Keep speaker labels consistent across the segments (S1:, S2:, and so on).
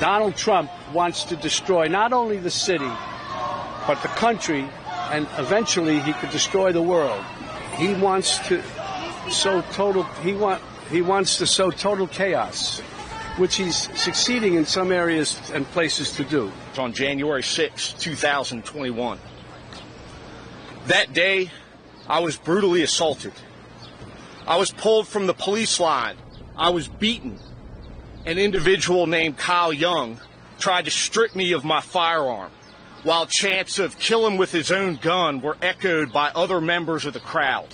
S1: Donald Trump wants to destroy not only the city, but the country, and eventually he could destroy the world. He wants to sow total chaos, which he's succeeding in some areas and places to do.
S2: On January 6, 2021. That day, I was brutally assaulted. I was pulled from the police line. I was beaten. An individual named Kyle Young tried to strip me of my firearm, while chants of kill him with his own gun were echoed by other members of the crowd.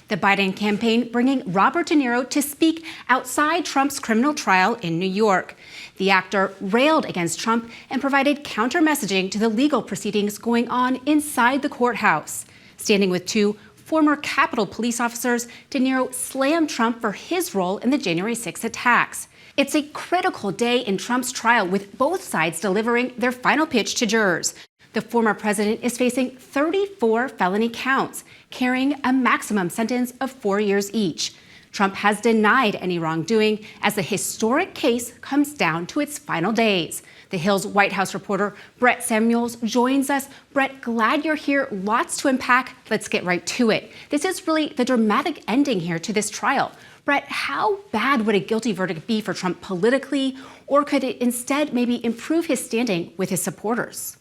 S3: The Biden campaign bringing Robert De Niro to speak outside Trump's criminal trial in New York. The actor railed against Trump and provided counter-messaging to the legal proceedings going on inside the courthouse. Standing with two former Capitol police officers, De Niro slammed Trump for his role in the January 6 attacks. It's a critical day in Trump's trial, with both sides delivering their final pitch to jurors. The former president is facing 34 felony counts, carrying a maximum sentence of 4 years each. Trump has denied any wrongdoing as the historic case comes down to its final days. The Hill's White House reporter Brett Samuels joins us. Brett, glad you're here. Lots to unpack. Let's get right to it. This is really the dramatic ending here to this trial. Brett, how bad would a guilty verdict be for Trump politically, or could it instead maybe improve his standing with his supporters?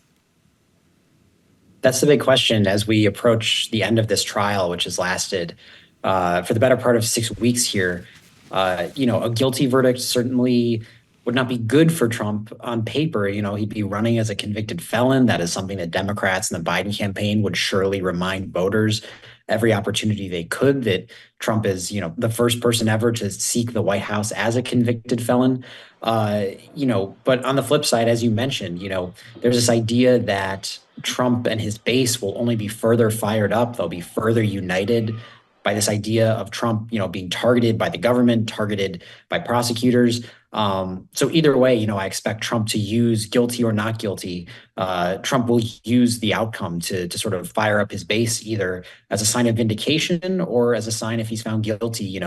S4: That's the big question as we approach the end of this trial, which has lasted for the better part of 6 weeks here. A guilty verdict certainly would not be good for Trump on paper. He'd be running as a convicted felon. That is something that Democrats and the Biden campaign would surely remind voters every opportunity they could, that Trump is, the first person ever to seek the White House as a convicted felon. But on the flip side, as you mentioned, there's this idea that Trump and his base will only be further fired up. They'll be further united by this idea of Trump, being targeted by the government, targeted by prosecutors. So either way, I expect Trump to use guilty or not guilty. Trump will use the outcome to sort of fire up his base, either as a sign of vindication or as a sign, if he's found guilty,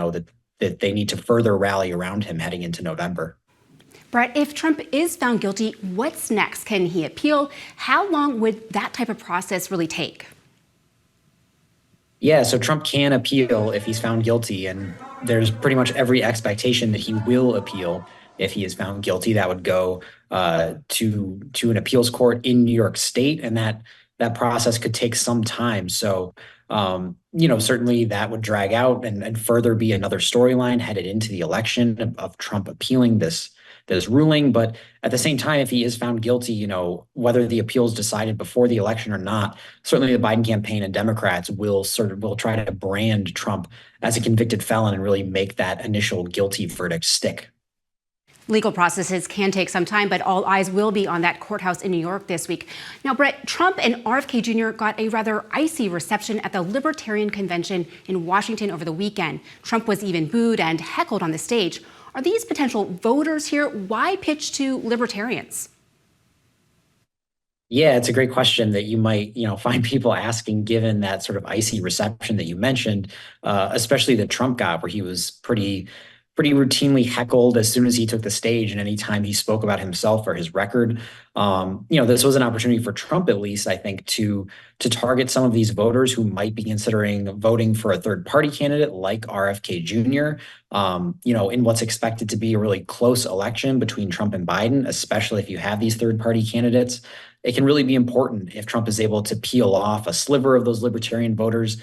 S4: that they need to further rally around him heading into November.
S3: Brett, if Trump is found guilty, what's next? Can he appeal? How long would that type of process really take?
S4: Yeah, so Trump can appeal if he's found guilty, and there's pretty much every expectation that he will appeal if he is found guilty. That would go to an appeals court in New York State, and that process could take some time. So, certainly that would drag out and further be another storyline headed into the election of Trump appealing this ruling. But at the same time, if he is found guilty, whether the appeal is decided before the election or not, certainly the Biden campaign and Democrats will try to brand Trump as a convicted felon and really make that initial guilty verdict stick.
S3: Legal processes can take some time, but all eyes will be on that courthouse in New York this week. Now, Brett, Trump and RFK Jr. got a rather icy reception at the Libertarian Convention in Washington over the weekend. Trump was even booed and heckled on the stage. Are these potential voters here? Why pitch to libertarians?
S4: Yeah, it's a great question that you might, find people asking, given that sort of icy reception that you mentioned, especially that Trump got, where he was pretty routinely heckled as soon as he took the stage and anytime he spoke about himself or his record. This was an opportunity for Trump, at least, I think, to target some of these voters who might be considering voting for a third party candidate like RFK Jr. In what's expected to be a really close election between Trump and Biden, especially if you have these third party candidates. It can really be important if Trump is able to peel off a sliver of those libertarian voters,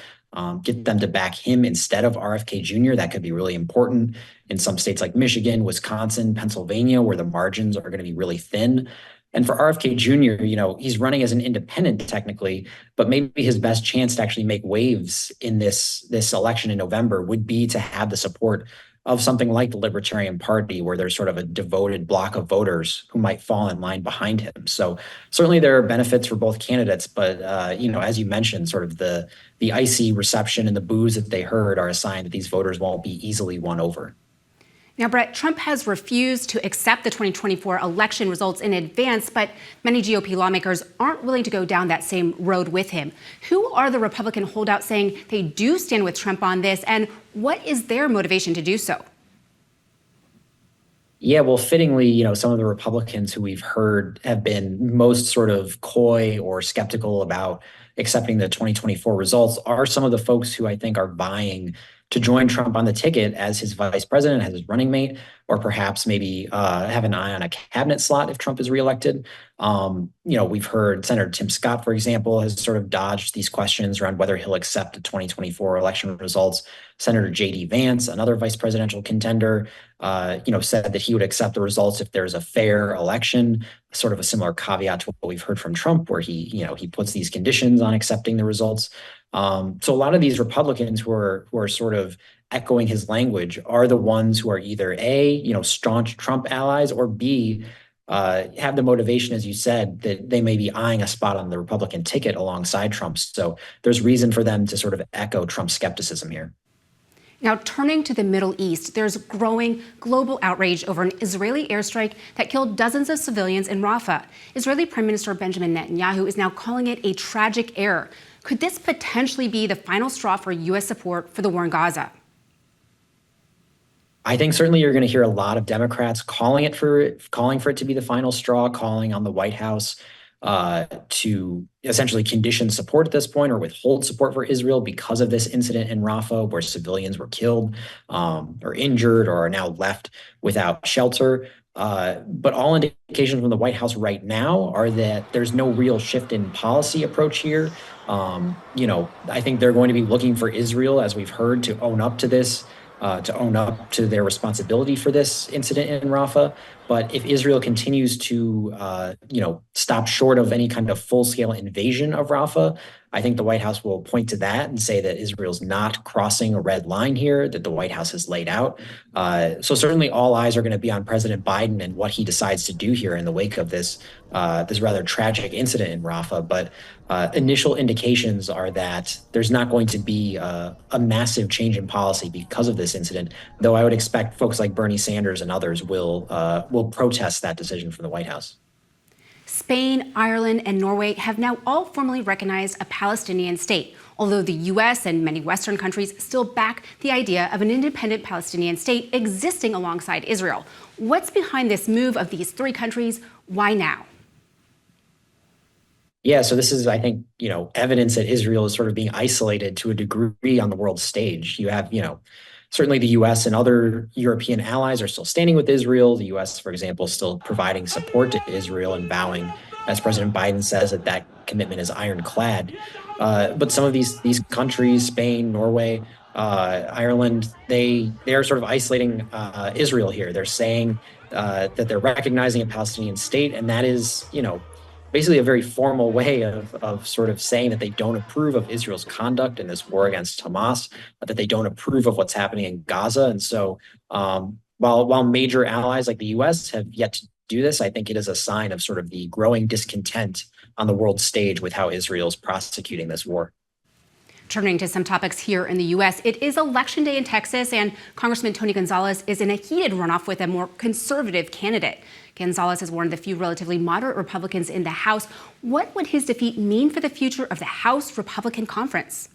S4: get them to back him instead of RFK Jr. That could be really important in some states like Michigan, Wisconsin, Pennsylvania, where the margins are going to be really thin. And for RFK Jr., he's running as an independent technically, but maybe his best chance to actually make waves in this election in November would be to have the support of something like the Libertarian Party, where there's sort of a devoted block of voters who might fall in line behind him. So certainly there are benefits for both candidates, but as you mentioned, sort of the icy reception and the boos that they heard are a sign that these voters won't be easily won over.
S3: Now, Brett, Trump has refused to accept the 2024 election results in advance, but many GOP lawmakers aren't willing to go down that same road with him. Who are the Republican holdouts saying they do stand with Trump on this, and what is their motivation to do so?
S4: Yeah, well, fittingly, some of the Republicans who we've heard have been most sort of coy or skeptical about accepting the 2024 results are some of the folks who I think are vying to join Trump on the ticket as his vice president, as his running mate, or perhaps maybe have an eye on a cabinet slot if Trump is reelected. We've heard Senator Tim Scott, for example, has sort of dodged these questions around whether he'll accept the 2024 election results. Senator J.D. Vance, another vice presidential contender, said that he would accept the results if there's a fair election, sort of a similar caveat to what we've heard from Trump, where he puts these conditions on accepting the results. So a lot of these Republicans who are sort of echoing his language are the ones who are either A, staunch Trump allies, or B, have the motivation, as you said, that they may be eyeing a spot on the Republican ticket alongside Trump. So there's reason for them to sort of echo Trump's skepticism here.
S3: Now, turning to the Middle East, there's growing global outrage over an Israeli airstrike that killed dozens of civilians in Rafah. Israeli Prime Minister Benjamin Netanyahu is now calling it a tragic error. Could this potentially be the final straw for U.S. support for the war in Gaza?
S4: I think certainly you're going to hear a lot of Democrats calling for it to be the final straw, calling on the White House to essentially condition support at this point or withhold support for Israel because of this incident in Rafah where civilians were killed or injured or are now left without shelter. But all indications from the White House right now are that there's no real shift in policy approach here. I think they're going to be looking for Israel, as we've heard, to own up to this, to own up to their responsibility for this incident in Rafah. But if Israel continues to, stop short of any kind of full-scale invasion of Rafah, I think the White House will point to that and say that Israel's not crossing a red line here that the White House has laid out. So certainly all eyes are going to be on President Biden and what he decides to do here in the wake of this rather tragic incident in Rafah. But initial indications are that there's not going to be a massive change in policy because of this incident, though I would expect folks like Bernie Sanders and others will protest that decision from the White House.
S3: Spain, Ireland, and Norway have now all formally recognized a Palestinian state, although the U.S. and many Western countries still back the idea of an independent Palestinian state existing alongside Israel. What's behind this move of these three countries? Why now?
S4: Yeah, so this is, I think, evidence that Israel is sort of being isolated to a degree on the world stage. You have, certainly the U.S. and other European allies are still standing with Israel. The U.S., for example, is still providing support to Israel and vowing, as President Biden says, that commitment is ironclad. But some of these countries, Spain, Norway, Ireland, they are sort of isolating Israel here. They're saying that they're recognizing a Palestinian state, and that is, basically a very formal way of sort of saying that they don't approve of Israel's conduct in this war against Hamas, that they don't approve of what's happening in Gaza. And so while major allies like the U.S. have yet to do this, I think it is a sign of sort of the growing discontent on the world stage with how Israel is prosecuting this war.
S3: Turning to some topics here in the U.S., it is Election Day in Texas, and Congressman Tony Gonzales is in a heated runoff with a more conservative candidate. Gonzales is one of the few relatively moderate Republicans in the House. What would his defeat mean for the future of the House Republican Conference?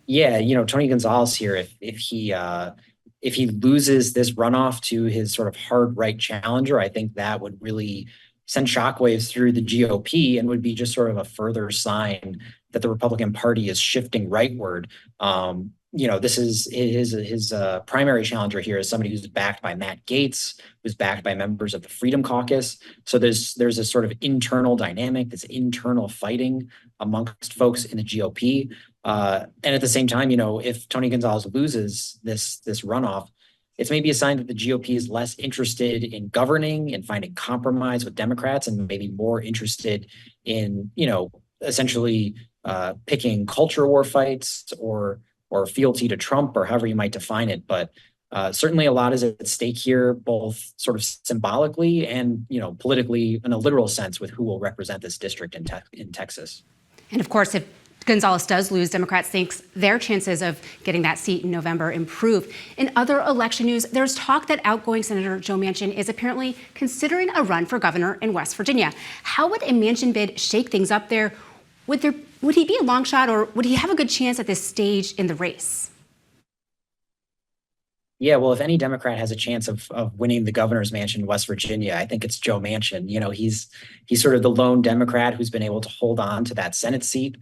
S3: Yeah,
S4: Tony Gonzales here, if he loses this runoff to his sort of hard right challenger, I think that would really send shockwaves through the GOP and would be just sort of a further sign that the Republican Party is shifting rightward. This is his primary challenger here is somebody who's backed by Matt Gaetz, who's backed by members of the Freedom Caucus. So there's a sort of internal dynamic, this internal fighting amongst folks in the GOP. And at the same time, if Tony Gonzales loses this runoff, it's maybe a sign that the GOP is less interested in governing and finding compromise with Democrats and maybe more interested in, essentially picking culture war fights or fealty to Trump or however you might define it. But certainly a lot is at stake here, both sort of symbolically and, politically in a literal sense with who will represent this district in Texas.
S3: And of course, if Gonzales does lose, Democrats think their chances of getting that seat in November improve. In other election news, there's talk that outgoing Senator Joe Manchin is apparently considering a run for governor in West Virginia. How would a Manchin bid shake things up there? Would he be a long shot, or would he have a good chance at this stage in the race?
S4: Yeah, well, if any Democrat has a chance of winning the governor's mansion in West Virginia, I think it's Joe Manchin. He's sort of the lone Democrat who's been able to hold on to that Senate seat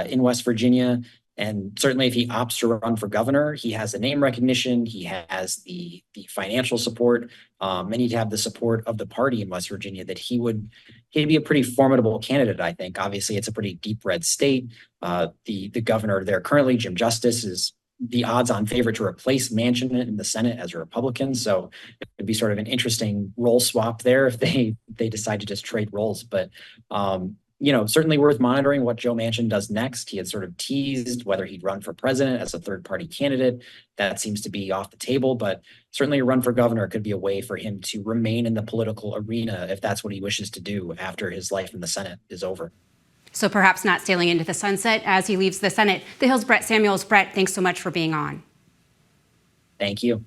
S4: in West Virginia. And certainly if he opts to run for governor, he has the name recognition, he has the financial support, and he'd have the support of the party in West Virginia that he'd be a pretty formidable candidate, I think. Obviously, it's a pretty deep red state. The governor there currently, Jim Justice, is the odds-on favorite to replace Manchin in the Senate as a Republican. So it'd be sort of an interesting role swap there if they decide to just trade roles. But certainly worth monitoring what Joe Manchin does next. He had sort of teased whether he'd run for president as a third-party candidate. That seems to be off the table, but certainly a run for governor could be a way for him to remain in the political arena if that's what he wishes to do after his life in the Senate is over.
S3: So perhaps not sailing into the sunset as he leaves the Senate. The Hill's Brett Samuels. Brett, thanks so much for being on.
S4: Thank you.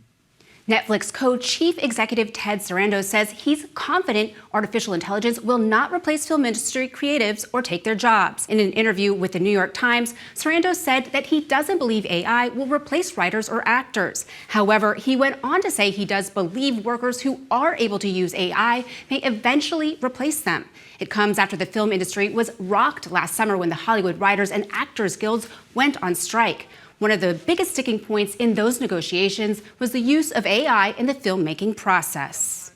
S3: Netflix co-chief executive Ted Sarandos says he's confident artificial intelligence will not replace film industry creatives or take their jobs. In an interview with the New York Times, Sarandos said that he doesn't believe AI will replace writers or actors. However, he went on to say he does believe workers who are able to use AI may eventually replace them. It comes after the film industry was rocked last summer when the Hollywood Writers and Actors Guilds went on strike. One of the biggest sticking points in those negotiations was the use of AI in the filmmaking process.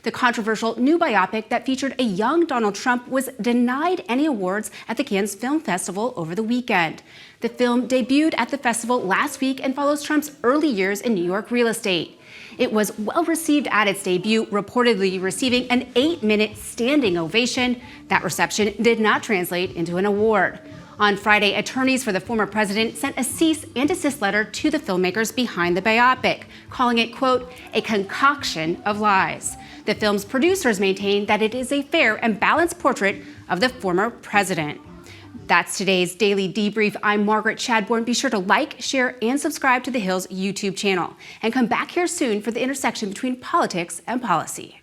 S3: The controversial new biopic that featured a young Donald Trump was denied any awards at the Cannes Film Festival over the weekend. The film debuted at the festival last week and follows Trump's early years in New York real estate. It was well received at its debut, reportedly receiving an 8-minute standing ovation. That reception did not translate into an award. On Friday, attorneys for the former president sent a cease and desist letter to the filmmakers behind the biopic, calling it, quote, a concoction of lies. The film's producers maintain that it is a fair and balanced portrait of the former president. That's today's Daily Debrief. I'm Margaret Chadbourne. Be sure to like, share, and subscribe to The Hill's YouTube channel. And come back here soon for the intersection between politics and policy.